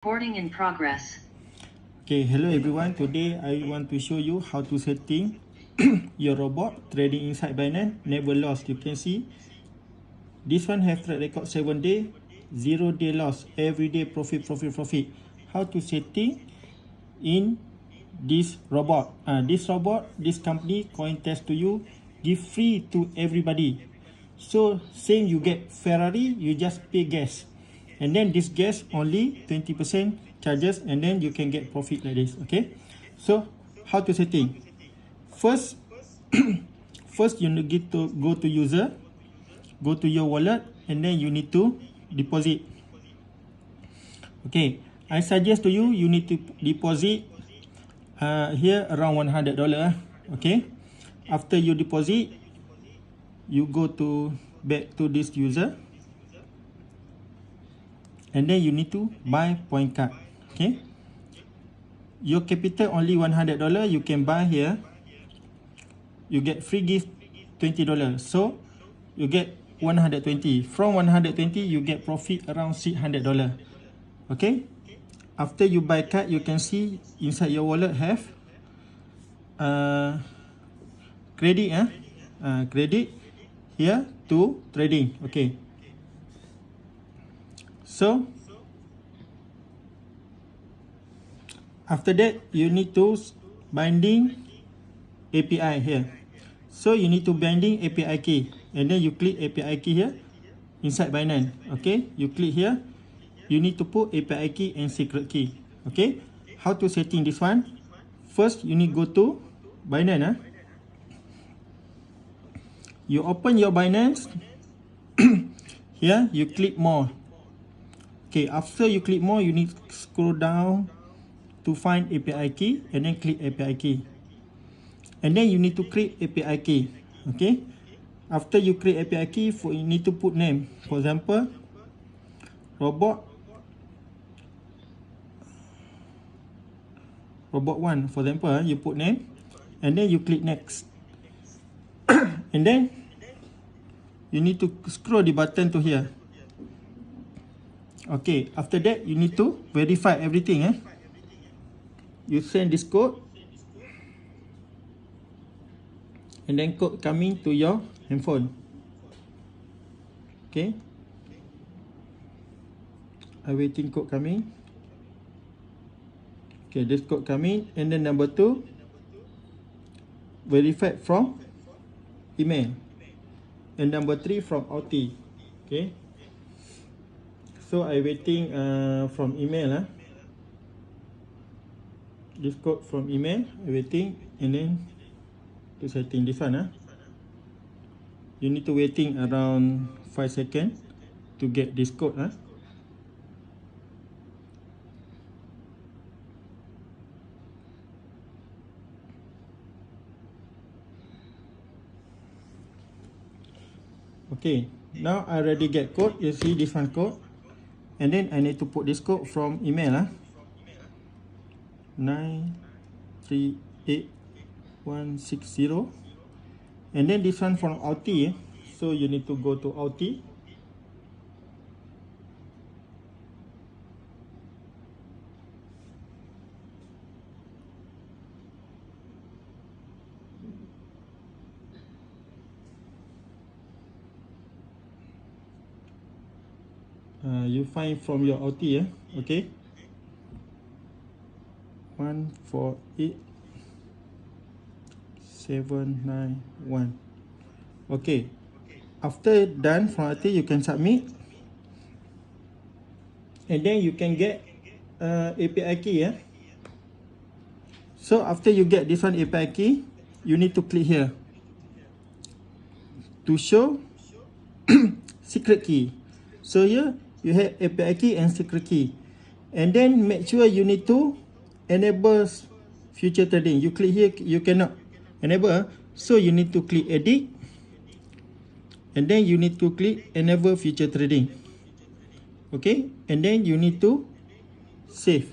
Recording in progress. Okay, hello everyone. Today I want to show you how to setting your robot trading inside Binance. Never lost. You can see this one have track record 7 day, 0 day loss, every day profit. How to setting in this robot? This company Cointech2u give free to everybody. So same you get Ferrari, you just pay gas, and then this gas only 20% charges, and then you can get profit like this. Okay, so how to setting? First, first you need to go to user, go to your wallet, and then you need to deposit. Okay, I suggest to you, you need to deposit here around $100. Okay, after you deposit, you go to back to this user, and then you need to buy point card. Okay, your capital only $100, you can buy here, you get free gift $20, so you get 120. From 120 you get profit around $600. Okay, after you buy card, you can see inside your wallet have credit credit here to trading. Okay, so after that you need to binding API here. So you need to binding API key, and then you click API key here inside Binance. Okay, you click here, you need to put API key and secret key. Okay, how to setting this one? First you need go to Binance. You open your Binance. Here you click more. Okay, after you click more, you need to scroll down to find API key, and then click API key, and then you need to create API key. Okay, after you create API key, you need to put name. For example, robot 1. For example, you put name, and then you click next. And then you need to scroll the button to here. Okay, after that you need to verify everything. You send this code, and then code coming to your handphone. Okay, I waiting code coming. Okay, this code coming, and then number 2 verified from email, and number 3 from OT. Okay, so I waiting from email. This code from email, I waiting, and then to setting this one. You need to waiting around 5 seconds to get this code. Okay, now I already get code. You see this one code, and then I need to put this code from email. 938160, and then this one from OT. So you need to go to OT. You find from your OT. Okay, 148791. Okay, after done from OT, you can submit, and then you can get API key. So after you get this one API key, you need to click here to show secret key. So here you have API key and secret key, and then make sure you need to enable future trading. You click here, you cannot enable, so you need to click edit, and then you need to click enable future trading. Okay, and then you need to save.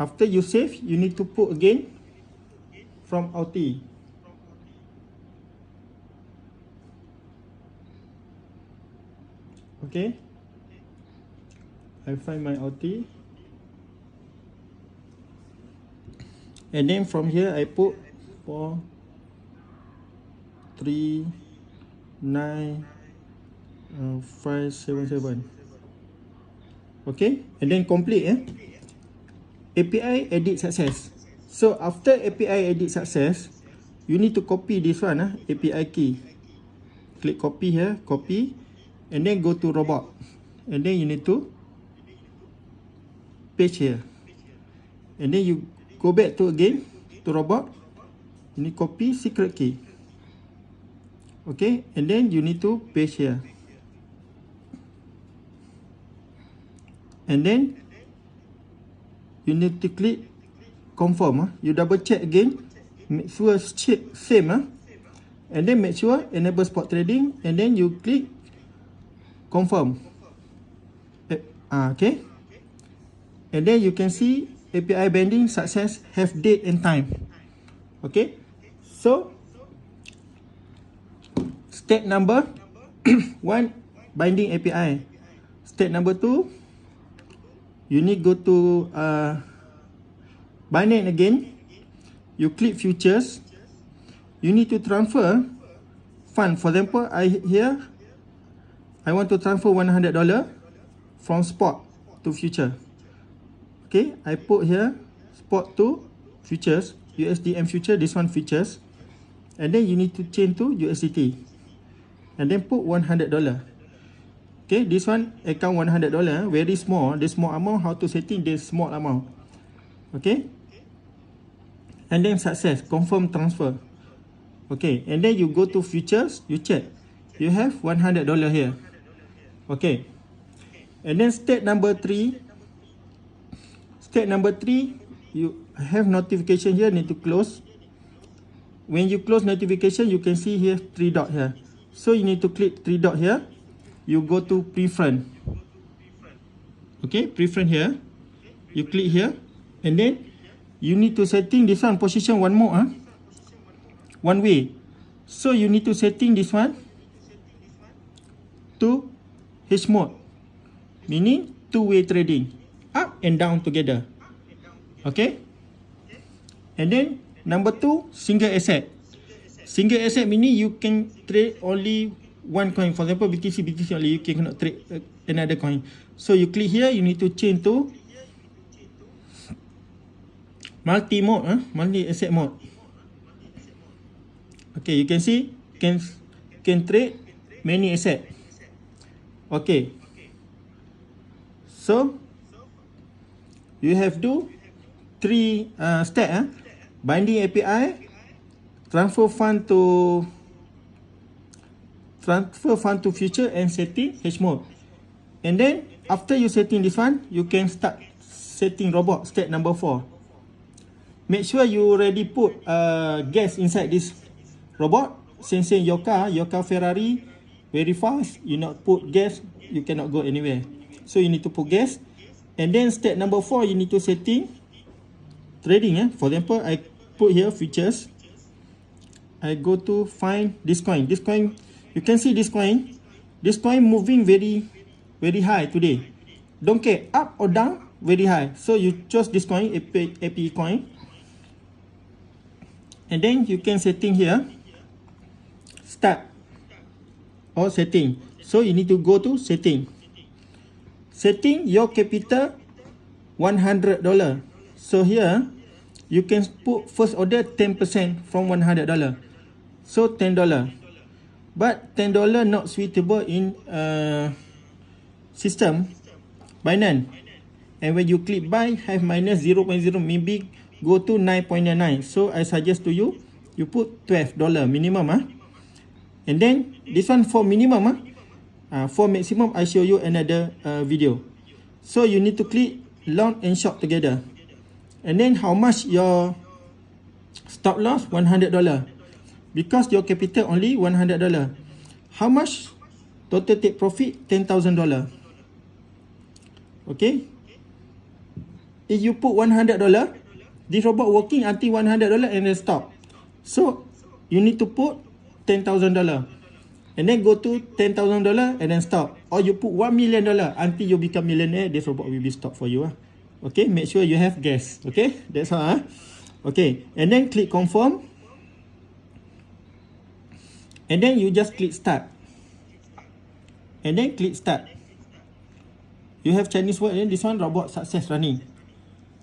After you save, you need to put again from OT. Okay, I find my OT. And then from here I put 4, 3, 9, 5, 7, 7. Okay, and then complete API edit success. So after API edit success, you need to copy this one API key. Click copy here, copy, and then go to robot, and then you need to paste here, and then you go back to again to robot. You need copy secret key. Okay, and then you need to paste here, and then you need to click confirm. You double check again, make sure same and then make sure enable spot trading, and then you click confirm. Okay, and then you can see API binding success, have date and time. Okay, so step number 1, binding API. Step number 2, you need go to Binance again. You click futures. You need to transfer fund. For example, I want to transfer $100 from spot to future. Okay, I put here spot to futures, USDM future, this one futures, and then you need to change to USDT, and then put $100. Okay, this one account $100, very small. The small amount, how to setting the small amount. Okay, and then success, confirm transfer. Okay, and then you go to futures, you check, you have $100 here. Okay, and then step number 3. Step number 3, you have notification here, need to close. When you close notification, you can see here 3 dot here. So you need to click 3 dot here. You go to preference. Okay, preference here. You click here, and then you need to setting this one position one more, one way. So you need to setting this one to H mode, meaning two-way trading, up and down together. Okay, and then number 2, single asset. Single asset meaning you can trade only one coin. For example, BTC only, you cannot trade another coin. So you click here, you need to change to multi mode, multi asset mode. Okay, you can see can trade many asset. Okay, so you have to 3 step, binding API, transfer fund to future, and setting H mode. And then after you setting this one, you can start setting robot. Step number 4, make sure you already put gas inside this robot. Since your car Ferrari very fast, you not put gas, you cannot go anywhere. So you need to put gas. And then step number 4, you need to setting trading. For example, I put here futures. I go to find this coin. This coin, you can see this coin. This coin moving very high today. Don't care up or down, very high. So you choose this coin, API coin. And then you can setting here, start or setting. So you need to go to setting. Setting your capital $100. So here you can put first order 10% from $100. So $10. But $10 not suitable in system Binance. And when you click buy, have minus 0.0, maybe go to 9.99. So I suggest to you, you put $12 minimum. And then this one for minimum. For maximum, I show you another video. So you need to click long and short together. And then how much your stop loss? $100. Because your capital only $100. How much total take profit? $10,000. Okay. If you put $100, this robot working until $100 and then stop. So you need to put $10,000. and then go to $10,000 and then stop. Or you put $1 million until you become millionaire, this robot will be stopped for you. Okay, make sure you have gas. Okay, that's all. Okay, and then click confirm. And then you just click start. And then click start. You have Chinese word, and this one robot success running.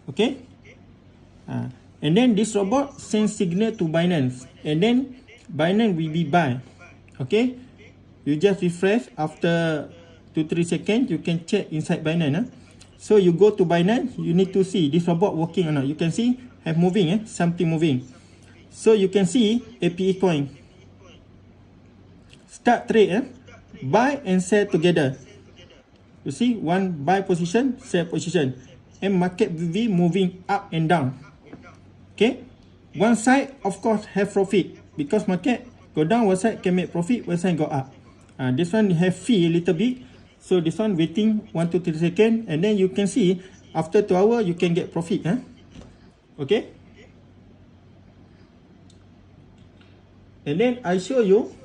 Okay. And then this robot sends signal to Binance. And then Binance will be buy. Okay. You just refresh after 2-3 seconds. You can check inside Binance. So you go to Binance. You need to see this robot working or not. You can see have moving. Something moving. So you can see APE coin. Start trade. Buy and sell together. You see one buy position, sell position. And market will be moving up and down. Okay. One side of course have profit. Because market go down, one side can make profit, one side go up. This one have fee a little bit. So this one waiting 1-3 seconds. And then you can see after 2 hours you can get profit. Okay. And then I show you.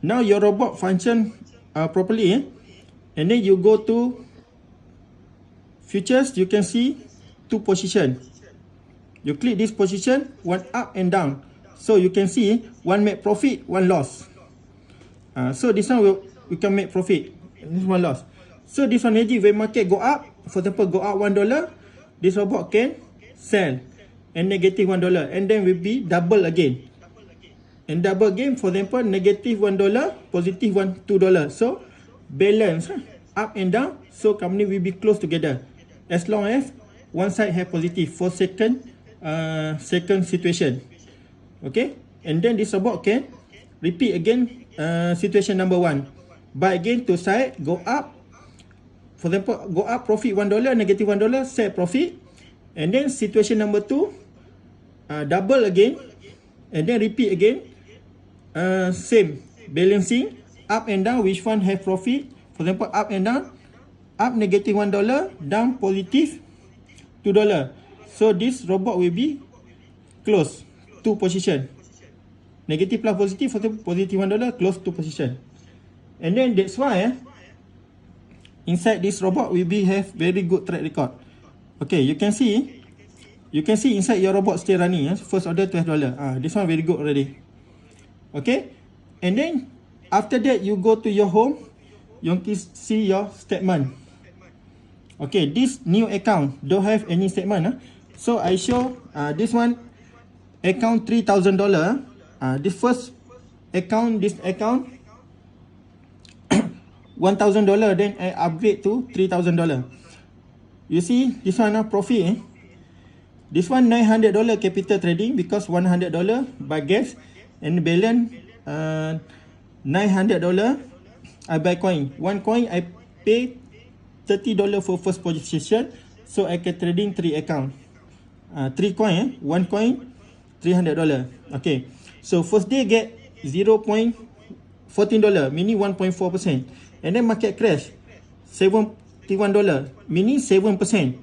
Now your robot function properly. And then you go to futures. You can see 2 position. You click this position, one up and down. So you can see one make profit, one loss. So this one we can make profit. This one loss. So this one magic when market go up, for example go up $1, this robot can sell and negative $1, and then will be double again. And double again, for example negative $1, positive $2. So balance up and down. So company will be close together as long as one side have positive for second situation. Okay, and then this robot can repeat again situation number 1. Buy again to side, go up. For example, go up profit $1, negative $1, sell profit. And then situation number 2, double again, and then repeat again. Same balancing up and down. Which one have profit? For example, up and down. Up negative $1, down positive $2. So this robot will be close 2 position. Negative plus positive, for example, positive $1, close 2 position. And then that's why inside this robot will be have very good track record. Okay, you can see inside your robot still running. First order $12. This one very good already. Okay, and then after that you go to your home. You can see your statement. Okay, this new account don't have any statement. So I show this one account $3,000. This first account, this account $1,000. Then I upgrade to $3,000. You see this one profit. This one $900 capital trading because $100 buy gas, and balance $900 I buy coin. One coin I pay $30 for first position. So I can trading 3 account. 3 coin, 1 coin $300. Okay, so first day get $0.14, meaning 1.4%. And then market crash $71, meaning 7%.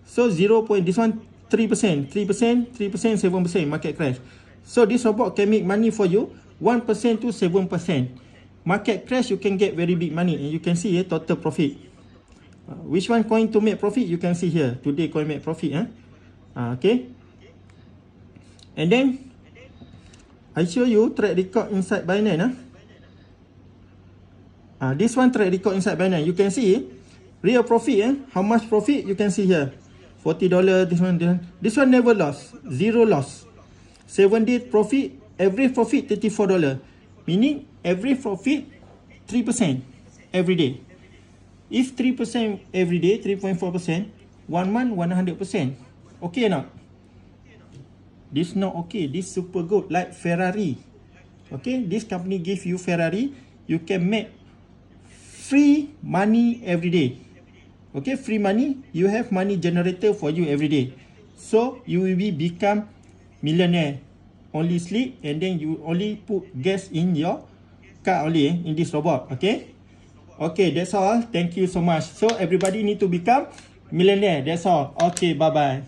So 0. This one 3%, 3%, 3%, 7% market crash. So this robot can make money for you 1% to 7%. Market crash you can get very big money, and you can see total profit. Which one coin to make profit? You can see here. Today coin make profit. Okay. And then I show you track record inside Binance. This one track record inside Binance. You can see real profit. How much profit you can see here. $40. This one never lost. 0 loss. 7 day profit. Every profit $34. Meaning every profit 3% every day. If 3% every day, 3.4%, 1 month 100%. Okay or not? This not okay. This super good, like Ferrari. Okay, this company give you Ferrari. You can make free money every day. Okay, free money. You have money generator for you every day. So you will become millionaire. Only sleep, and then you only put gas in your car only in this robot. Okay. Okay, that's all. Thank you so much. So everybody need to become millionaire. That's all. Okay, bye bye.